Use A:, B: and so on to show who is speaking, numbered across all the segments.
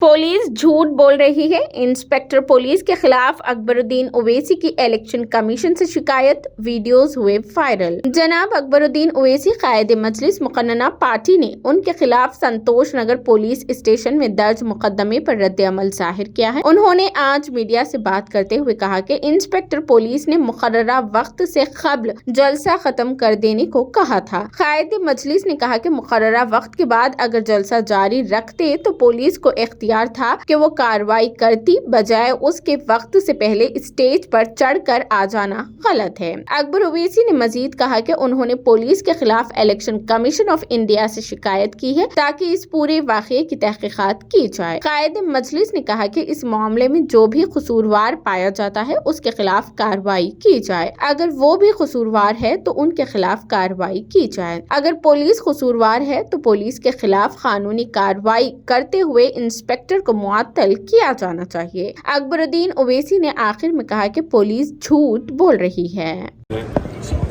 A: Police झूठ बोल रही है। इंस्पेक्टर पुलिस के खिलाफ अकबरुद्दीन ओवैसी की इलेक्शन कमीशन से शिकायत, वीडियोस हुए वायरल। जनाब अकबरुद्दीन ओवैसी कायदे मजलिस मुकन्नना पार्टी ने उनके खिलाफ संतोष नगर पुलिस स्टेशन में दर्ज मुकदमे पर रद्द अमल जाहिर किया है। उन्होंने आज मीडिया से बात करते हुए कहा कि इंस्पेक्टर पुलिस ने मुकर्ररा वक्त से कबल जलसा खत्म कर देने को कहा था। कायदे मजलिस ने कहा कि मुकर्ररा वक्त के बाद अगर जलसा जारी रखते तो पुलिस को इख्तियार था कि वो कार्रवाई करती, बजाय उसके वक्त से पहले स्टेज पर चढ़कर आ जाना गलत है। अकबर ओवैसी ने मजीद कहा कि उन्होंने पुलिस के खिलाफ इलेक्शन कमीशन ऑफ इंडिया से शिकायत की है ताकि इस पूरे वाक़ये की तहकीकात की जाए। कायदे मजलिस ने कहा कि इस मामले में जो भी कसूरवार पाया जाता है उसके खिलाफ कार्रवाई की जाए। अगर वो भी कसूरवार है तो उनके खिलाफ कार्रवाई की जाए। अगर पुलिस कसूरवार है तो पुलिस के खिलाफ कानूनी कार्रवाई करते हुए इंस्पेक्टर को मुअत्तल किया जाना चाहिए। अकबरुद्दीन ओवैसी ने आखिर में कहा कि पुलिस झूठ बोल रही है।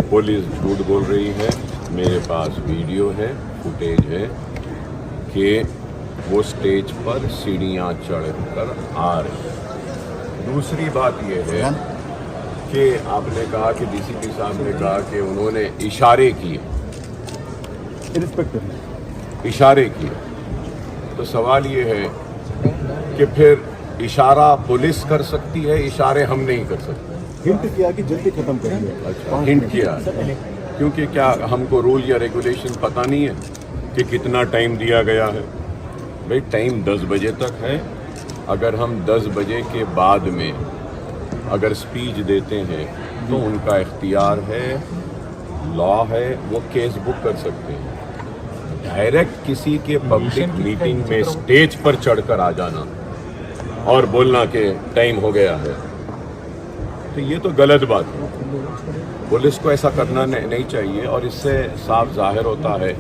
B: पुलिस झूठ बोल रही है। मेरे पास वीडियो है, फुटेज है कि वो स्टेज पर सीढ़ियां चढ़कर आ रही। दूसरी बात यह है कि आपने कहा कि डीसीपी साहब ने कहा कि उन्होंने इशारे किए, इंस्पेक्टर ने इशारे किए। तो सवाल ये है कि फिर इशारा पुलिस कर सकती है, इशारे हम नहीं कर सकते।
C: हिंट किया कि जल्दी खत्म करिए।
B: अच्छा, हिंट किया, क्योंकि क्या हमको रूल या रेगुलेशन पता नहीं है कि कितना टाइम दिया गया है। भाई टाइम 10 बजे तक है। अगर हम 10 बजे के बाद में अगर स्पीच देते हैं तो उनका इख्तियार है, लॉ है, वो केस बुक कर सकते हैं। डायरेक्ट किसी के पब्लिक मीटिंग में स्टेज पर चढ़कर आ जाना और बोलना कि टाइम हो गया है, तो ये तो गलत बात है। पुलिस को ऐसा करना नहीं चाहिए और इससे साफ जाहिर होता है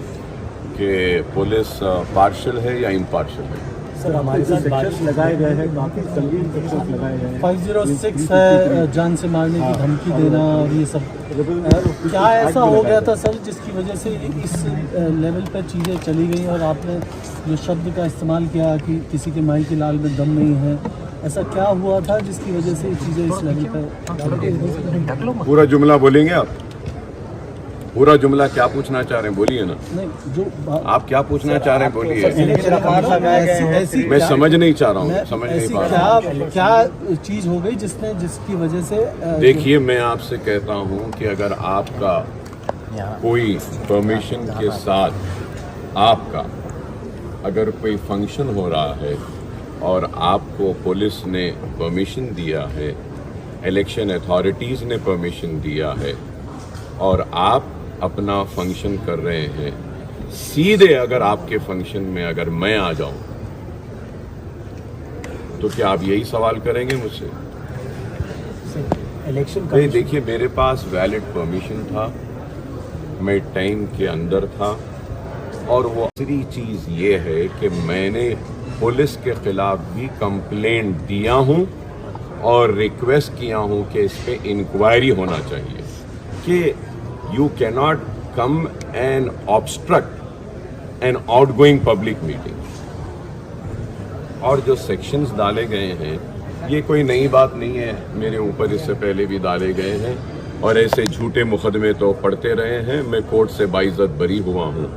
B: कि पुलिस पार्शियल है या इम्पार्शियल है।
C: सर, हमारे साथ सेक्शंस लगाए गए हैं, काफी संगीन सेक्शंस लगाए गए हैं।
D: 506 है, जान से मारने की धमकी देना और ये सब। क्या ऐसा हो गया था सर जिसकी वजह से इस लेवल पर चीज़ें चली गई और आपने जो शब्द का इस्तेमाल किया कि किसी के माई की लाल में दम नहीं है, ऐसा क्या हुआ था जिसकी वजह से चीज़ें इस लेवल पर?
B: पूरा जुमला बोलेंगे आप? पूरा जुमला क्या पूछना चाह रहे हैं बोलिए ना।
D: नहीं, जो
B: आप क्या पूछना चाह रहे हैं बोलिए। मैं समझ नहीं चाह रहा हूँ, समझ नहीं पा रहा हूँ।
D: क्या चीज़ हो गई जिसकी वजह से?
B: देखिए, मैं आपसे कहता हूँ कि अगर आपका कोई परमिशन के साथ आपका अगर कोई फंक्शन हो रहा है और आपको पुलिस ने परमिशन दिया है, इलेक्शन अथॉरिटीज़ ने परमिशन दिया है और आप अपना फंक्शन कर रहे हैं, सीधे अगर आपके फंक्शन में अगर मैं आ जाऊं तो क्या आप यही सवाल करेंगे मुझसे?
C: इलेक्शन
B: नहीं, देखिए, मेरे पास वैलिड परमिशन था, मैं टाइम के अंदर था और वो दूसरी चीज़ ये है कि मैंने पुलिस के खिलाफ भी कंप्लेंट दिया हूं और रिक्वेस्ट किया हूं कि इस पे इंक्वायरी होना चाहिए कि you cannot come and obstruct an outgoing public meeting। और जो सेक्शंस डाले गए हैं ये कोई नई बात नहीं है, मेरे ऊपर इससे पहले भी डाले गए हैं और ऐसे झूठे मुकदमे तो पढ़ते रहे हैं। मैं कोर्ट से बाइज्जत बरी हुआ हूँ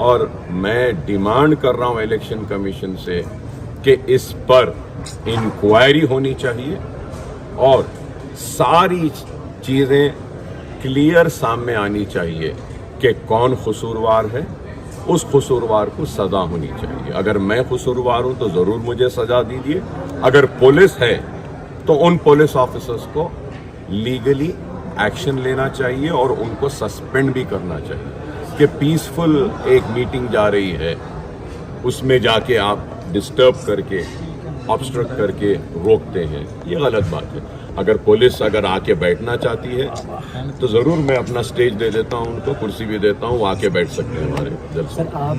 B: और मैं डिमांड कर रहा हूँ इलेक्शन कमीशन से कि इस पर इंक्वायरी होनी चाहिए और सारी चीज़ें क्लियर सामने आनी चाहिए कि कौन कसूरवार है, उस कसूरवार को सज़ा होनी चाहिए। अगर मैं कसूरवार हूं तो ज़रूर मुझे सज़ा दीजिए। अगर पुलिस है तो उन पुलिस ऑफिसर्स को लीगली एक्शन लेना चाहिए और उनको सस्पेंड भी करना चाहिए कि पीसफुल एक मीटिंग जा रही है उसमें जाके आप डिस्टर्ब करके, ऑब्स्ट्रक्ट करके रोकते हैं, ये गलत बात है। अगर पुलिस अगर आके बैठना चाहती है तो ज़रूर मैं अपना स्टेज दे देता हूँ, उनको कुर्सी भी देता हूँ, वो आके बैठ सकते हैं हमारे जलसे।
C: सर, आप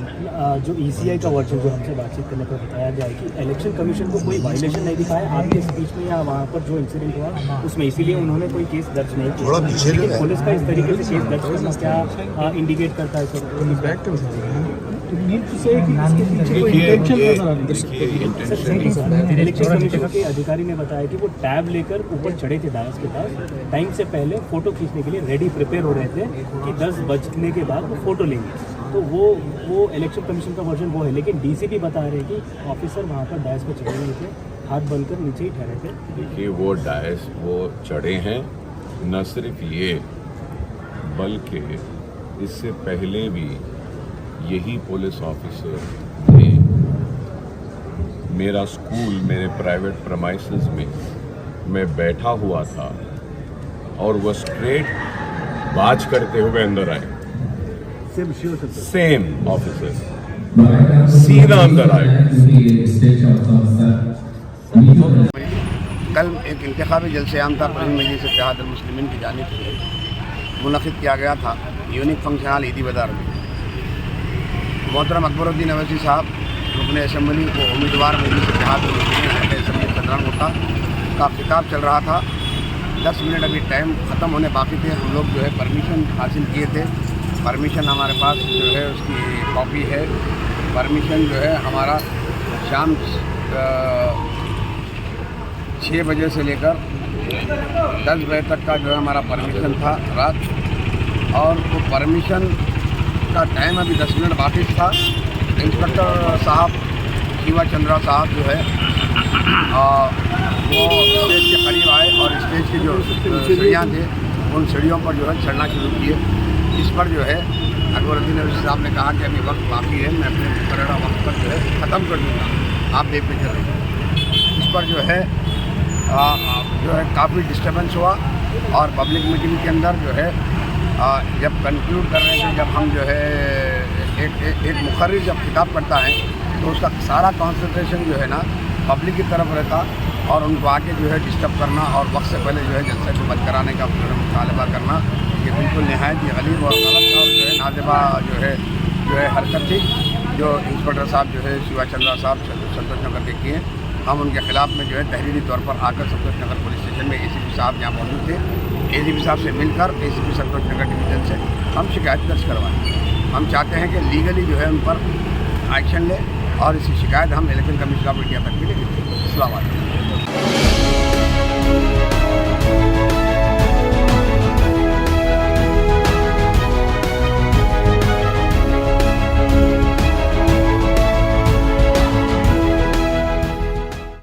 C: जो ECI का वर्चन जो हमसे बातचीत करने पर बताया गया है कि इलेक्शन कमीशन को कोई वायलेशन नहीं दिखाया आपके स्पीच में या वहाँ पर जो इंसिडेंट हुआ उसमें, इसीलिए उन्होंने कोई केस दर्ज नहीं किया। लेकिन पुलिस का इस तरीके से केस दर्ज करना क्या इंडिकेट करता है सर?
D: नीड टू से कि इसके पीछे कोई इंटेंशन नजर आ रही है।
C: इलेक्शन कमीशन के अधिकारी ने बताया कि वो टैब लेकर ऊपर चढ़े थे डायस के पास, टाइम से पहले फोटो खींचने के लिए रेडी प्रिपेयर हो रहे थे कि 10 बजने के बाद वो फोटो लेंगे। तो वो इलेक्शन कमीशन का वर्जन वो है, लेकिन डीसीपी बता रहे हैं कि ऑफिसर वहाँ पर डायस पर चढ़े हुए थे, हाथ बंद कर नीचे ही ठहरे थे।
B: देखिए वो डायस वो चढ़े हैं, न सिर्फ ये बल्कि इससे पहले भी यही पुलिस ऑफिसर थे। मेरा स्कूल मेरे प्राइवेट प्रमाइसेस में मैं बैठा हुआ था और वो स्ट्रेट बाज करते हुए अंदर आए, सेम ऑफिसर सीधा अंदर आए।
E: कल एक इंतखाबी जलसे-ए-आम था, प्रेसिडेंट मजलिस इत्तेहाद मुस्लिमीन की जानिब से मुनक़िद किया गया था यूनिक फंक्शन हॉल ईदी बाज़ार में। मोहतरम अकबरुद्दीन अवैसी साहब रुकन असम्बली को उम्मीदवार मजलिस इत्तेहाद असम्बली सदरानगोटा का खिताब चल रहा था। 10 मिनट अभी टाइम ख़त्म होने बाकी थे। हम लोग जो है परमिशन हासिल किए थे। परमिशन हमारे पास जो है उसकी कॉपी है। परमिशन जो है हमारा शाम 6 बजे से लेकर 10 बजे तक का जो है हमारा परमिशन था रात, और वो परमिशन का टाइम अभी 10 मिनट बाकी था। इंस्पेक्टर साहब शिवा चंद्रा साहब जो है वो स्टेज के करीब आए और स्टेज की जो सीढ़ियाँ थे उन सीढ़ियों पर जो है चढ़ना शुरू किए। इस पर जो है अकबरुद्दीन अवैसी साहब ने कहा कि अभी वक्त बाकी है, मैं अपने मुकर्ररा वक्त पर जो है ख़त्म कर दूँगा, आप देखते चलें। इस पर जो है काफ़ी डिस्टर्बेंस हुआ और पब्लिक मीटिंग के अंदर जो है जब कंक्लूड कर रहे थे, जब हम जो है एक मुखर्रिर जब खिताब करता है तो उसका सारा कॉन्सेंट्रेशन जो है ना पब्लिक की तरफ रहता और उनको आके जो है डिस्टर्ब करना और वक्त से पहले जो है जलसे को बंद कराने का मुतालबा करना, ये बिल्कुल नहायत ही गलीब और गलत और जो है नाज़िबा जो है हरकत थी जो इंस्पेक्टर साहब जो है शिवा चंद्रा साहब संतोष नगर के किए। हम उनके खिलाफ में जो है तहरीरी तौर पर आकर संतोष नगर पुलिस स्टेशन में एसीपी साहब जहाँ मौजूद थे, एसीपी साहब से मिलकर एसीपी संतोष नगर डिवीज़न से हम शिकायत दर्ज करवाएं। हम चाहते हैं कि लीगली जो है उन पर एक्शन ले और इसी शिकायत हम इलेक्शन कमीशन ऑफ इंडिया तक भी ले लेते हैं। अस्सलाम वालेकुम।